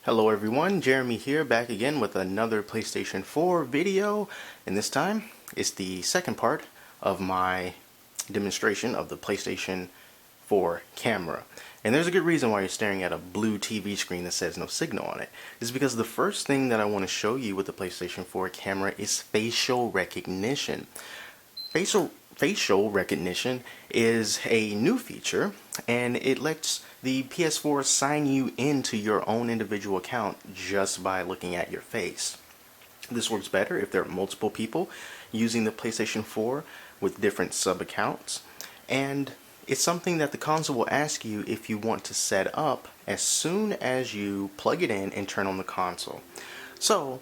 Hello everyone, Jeremy here, back again with another PlayStation 4 video, and this time it's the second part of my demonstration of the PlayStation 4 camera. And there's a good reason why you're staring at a blue TV screen that says no signal on it. It's because the first thing that I want to show you with the PlayStation 4 camera is facial recognition. Facial recognition is a new feature, and it lets the PS4 sign you into your own individual account just by looking at your face. This works better if there are multiple people using the PlayStation 4 with different sub-accounts, and it's something that the console will ask you if you want to set up as soon as you plug it in and turn on the console. So,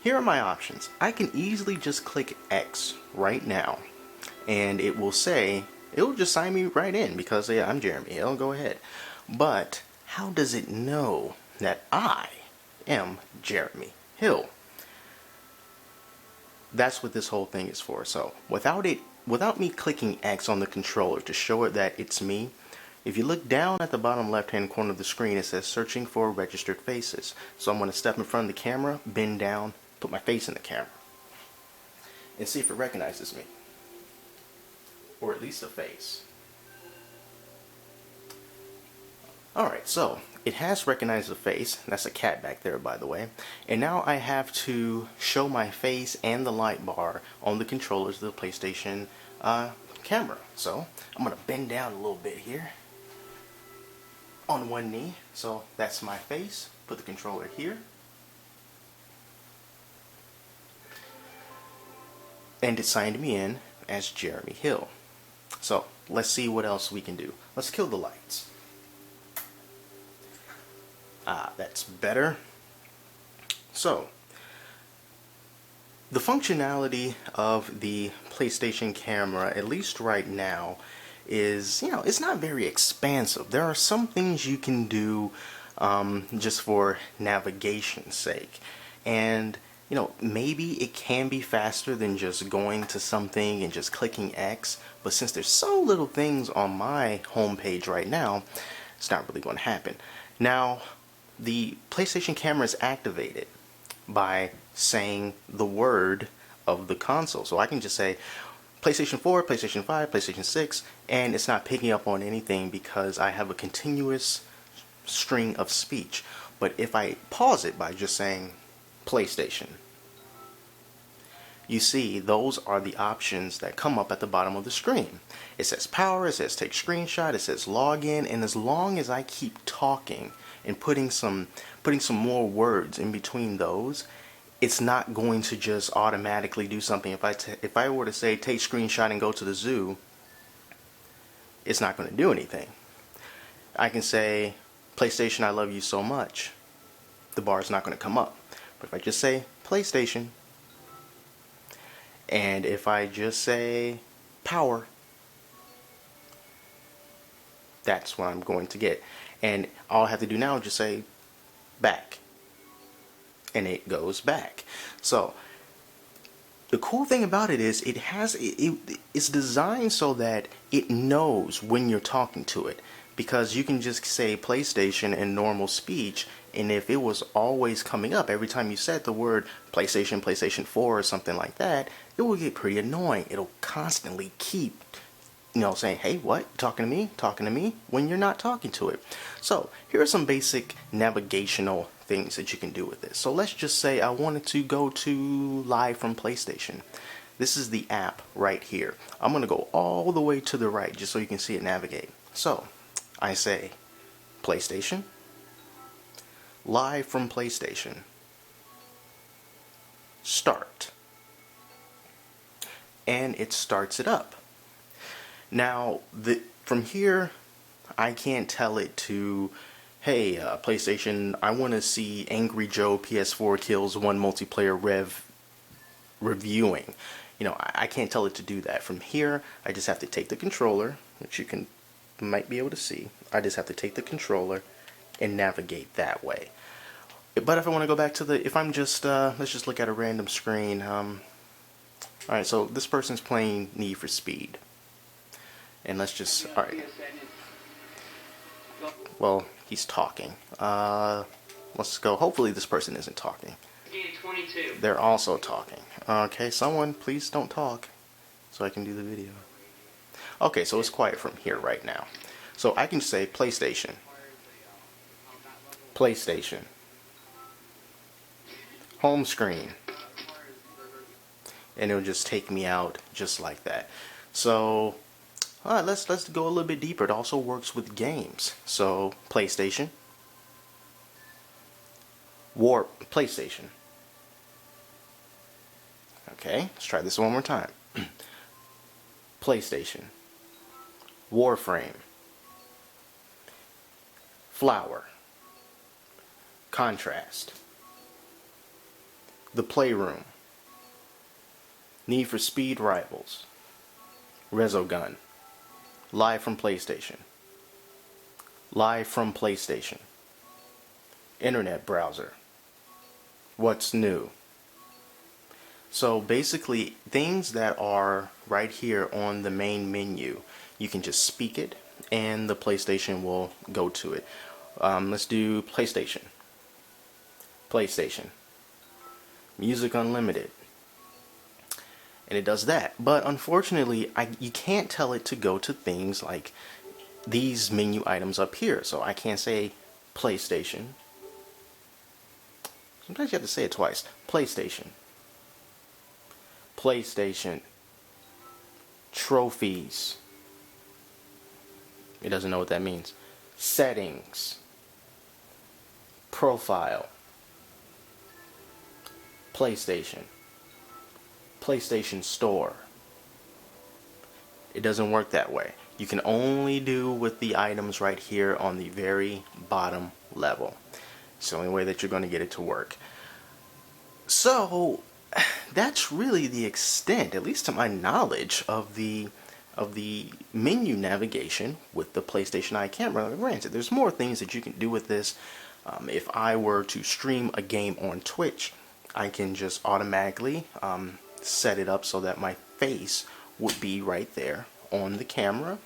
here are my options. I can easily just click X right now, and it will just sign me right in because, yeah, I'm Jeremy Hill, go ahead. But how does it know that I am Jeremy Hill? That's what this whole thing is for. So without me clicking X on the controller to show it that it's me, if you look down at the bottom left hand corner of the screen, it says searching for registered faces. So I'm going to step in front of the camera, bend down, put my face in the camera, and see if it recognizes me. Or at least a face. Alright, so it has recognized the face. That's a cat back there, by the way. And now I have to show my face and the light bar on the controllers of the PlayStation camera. So I'm going to bend down a little bit here on one knee. So that's my face. Put the controller here. And it signed me in as Jeremy Hill. So let's see what else we can do. Let's kill the lights. That's better. So the functionality of the PlayStation camera, at least right now, is, it's not very expansive. There are some things you can do just for navigation's sake, and maybe it can be faster than just going to something and just clicking X, but since there's so little things on my home page right now, it's not really going to happen. Now, the PlayStation camera is activated by saying the word of the console. So I can just say PlayStation 4, PlayStation 5, PlayStation 6, and it's not picking up on anything because I have a continuous string of speech. But if I pause it by just saying PlayStation, you see those are the options that come up at the bottom of the screen. It says power, it says take screenshot, it says login, and as long as I keep talking and putting some more words in between those, it's not going to just automatically do something. If I were to say take screenshot and go to the zoo, it's not going to do anything. I can say PlayStation, I love you so much. The bar is not going to come up. But if I just say PlayStation, and if I just say power, that's what I'm going to get. And all I have to do now is just say back, and it goes back. So the cool thing about it is it's designed so that it knows when you're talking to it, because you can just say PlayStation in normal speech, and if it was always coming up every time you said the word PlayStation, PlayStation 4 or something like that, it will get pretty annoying. It'll constantly keep saying, hey, what? Talking to me, when you're not talking to it. So here are some basic navigational things that you can do with this. So let's just say I wanted to go to Live from PlayStation. This is the app right here. I'm going to go all the way to the right just so you can see it navigate. So I say PlayStation, Live from PlayStation, start, and it starts it up. Now, from here, I can't tell it to, hey, PlayStation, I want to see Angry Joe PS4 Kills 1 multiplayer reviewing. I can't tell it to do that. From here, I just have to take the controller, which you might be able to see. I just have to take the controller and navigate that way. But if I want to go back to if I'm just, let's just look at a random screen. Alright, so this person's playing Need for Speed. And let's just, alright. Well, he's talking. let's go. Hopefully this person isn't talking. 22. They're also talking. Okay, someone please don't talk so I can do the video. Okay, so it's quiet from here right now. So I can say PlayStation. PlayStation. Home screen. And it'll just take me out just like that. So let's go a little bit deeper. It also works with games. So PlayStation. PlayStation. Okay, let's try this one more time. PlayStation. Warframe. Flower. Contrast. The Playroom. Need for Speed Rivals. Resogun. Live from PlayStation. Live from PlayStation. Internet browser. What's new? So basically, things that are right here on the main menu, you can just speak it and the PlayStation will go to it. Let's do PlayStation. PlayStation. Music Unlimited. And it does that. But unfortunately, you can't tell it to go to things like these menu items up here. So I can't say PlayStation. Sometimes you have to say it twice. PlayStation. PlayStation. Trophies. It doesn't know what that means. Settings. Profile. PlayStation. PlayStation Store. It doesn't work that way. You can only do with the items right here on the very bottom level. It's the only way that you're going to get it to work. So that's really the extent, at least to my knowledge, of the menu navigation with the PlayStation Eye camera. Granted, there's more things that you can do with this. If I were to stream a game on Twitch, I can just automatically set it up so that my face would be right there on the camera.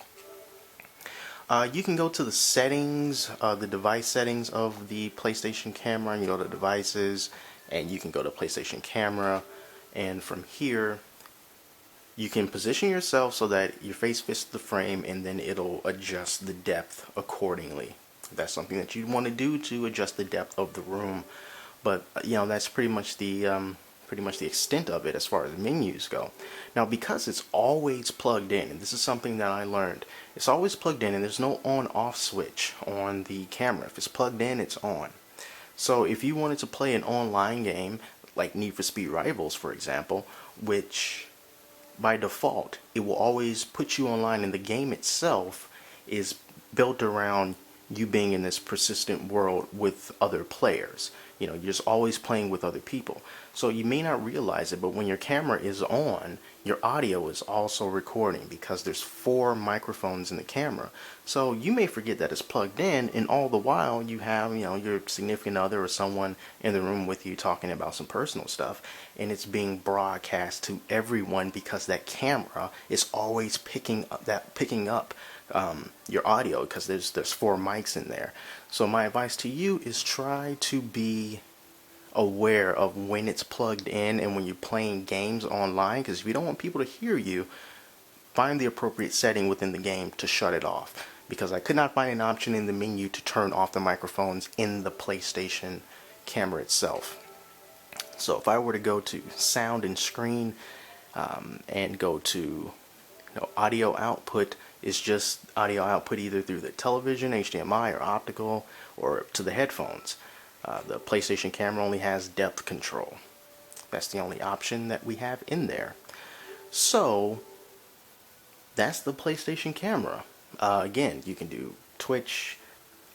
You can go to the settings, the device settings of the PlayStation camera, and you go to devices, and you can go to PlayStation camera, and from here you can position yourself so that your face fits the frame, and then it'll adjust the depth accordingly. That's something that you want to do to adjust the depth of the room. But you know, that's pretty much the extent of it as far as menus go. Now, because it's always plugged in, and this is something that I learned, it's always plugged in and there's no on-off switch on the camera. If it's plugged in, it's on. So if you wanted to play an online game like Need for Speed Rivals, for example, which by default it will always put you online, and the game itself is built around you being in this persistent world with other players. You know, you're just always playing with other people. So you may not realize it, but when your camera is on, your audio is also recording because there's 4 microphones in the camera. So you may forget that it's plugged in, and all the while you have, you know, your significant other or someone in the room with you talking about some personal stuff, and it's being broadcast to everyone because that camera is always picking up your audio, because there's 4 mics in there. So my advice to you is try to be aware of when it's plugged in and when you're playing games online, because if you don't want people to hear you, find the appropriate setting within the game to shut it off, because I could not find an option in the menu to turn off the microphones in the PlayStation camera itself. So if I were to go to sound and screen and go to audio output, is just audio output either through the television, HDMI, or optical, or to the headphones. The PlayStation camera only has depth control. That's the only option that we have in there. So that's the PlayStation camera. Again, you can do Twitch,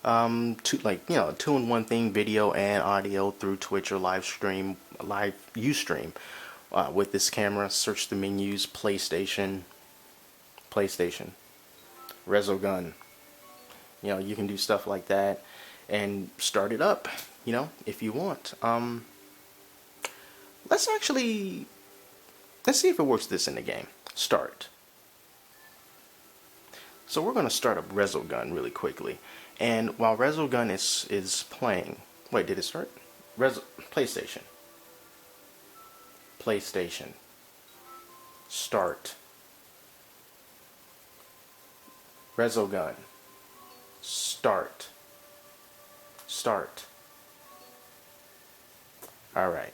two-in-one thing, video and audio through Twitch or Ustream. With this camera, search the menus, PlayStation, Resogun. You know, you can do stuff like that and start it up, you know, if you want. Let's see if it works this in the game. Start. So we're going to start up Resogun really quickly. And while Resogun is playing, Wait, did it start? PlayStation. PlayStation. Start. Resogun. Start. Start. Alright.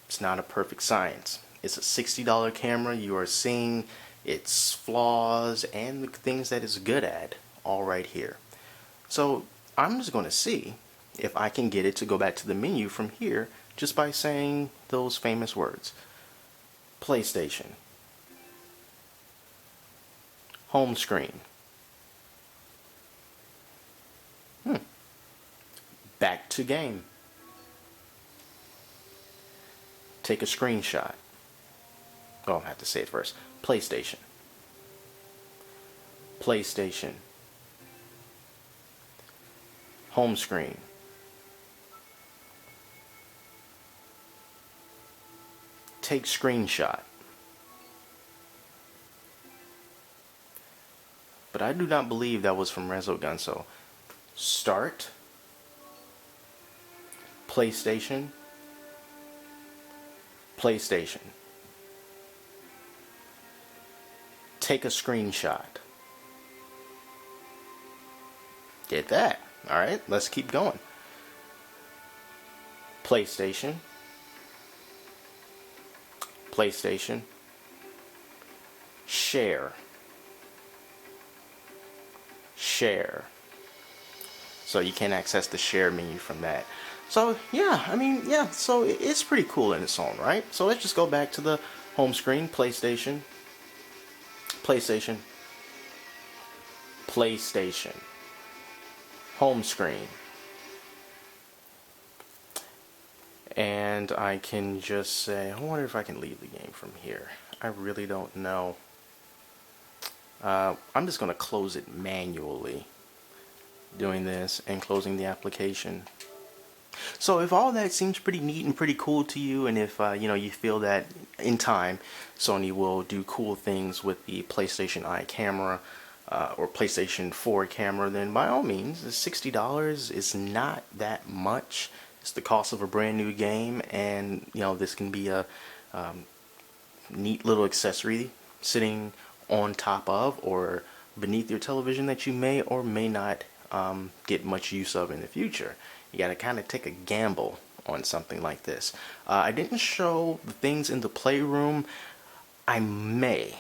It's not a perfect science. It's a $60 camera. You are seeing its flaws and the things that it's good at all right here. So I'm just going to see if I can get it to go back to the menu from here just by saying those famous words. PlayStation. Home screen. Back to game. Take a screenshot. Oh, I have to say it first. PlayStation. PlayStation. Home screen. Take screenshot. But I do not believe that was from Resogun, so start. PlayStation. PlayStation. Take a screenshot. Get that. Alright, let's keep going. PlayStation. PlayStation. Share. Share. So you can access the share menu from that. So yeah, I mean, yeah, so it's pretty cool in its own right. So let's just go back to the home screen. PlayStation. PlayStation. PlayStation. Home screen. And I can just say, I wonder if I can leave the game from here. I really don't know. I'm just going to close it manually, doing this and closing the application. So if all that seems pretty neat and pretty cool to you, and if you know, you feel that in time Sony will do cool things with the PlayStation Eye camera or PlayStation 4 camera, then by all means, $60 is not that much. It's the cost of a brand new game, and you know, this can be a neat little accessory sitting on top of or beneath your television that you may or may not get much use of in the future. You gotta kind of take a gamble on something like this. I didn't show the things in the playroom. I may,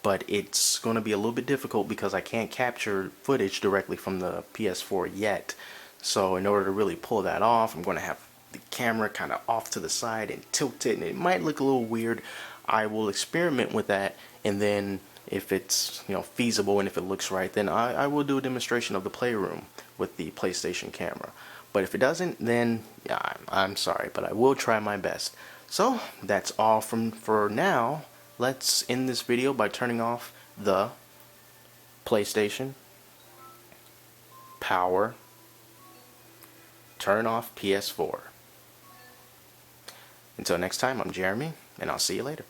but it's going to be a little bit difficult because I can't capture footage directly from the PS4 yet. So in order to really pull that off, I'm going to have the camera kind of off to the side and tilt it, and it might look a little weird. I will experiment with that, and then if it's, you know, feasible and if it looks right, then I will do a demonstration of the playroom with the PlayStation camera. But if it doesn't, then yeah, I'm sorry, but I will try my best. So that's all for now. Let's end this video by turning off the PlayStation, power, turn off PS4. Until next time, I'm Jeremy, and I'll see you later.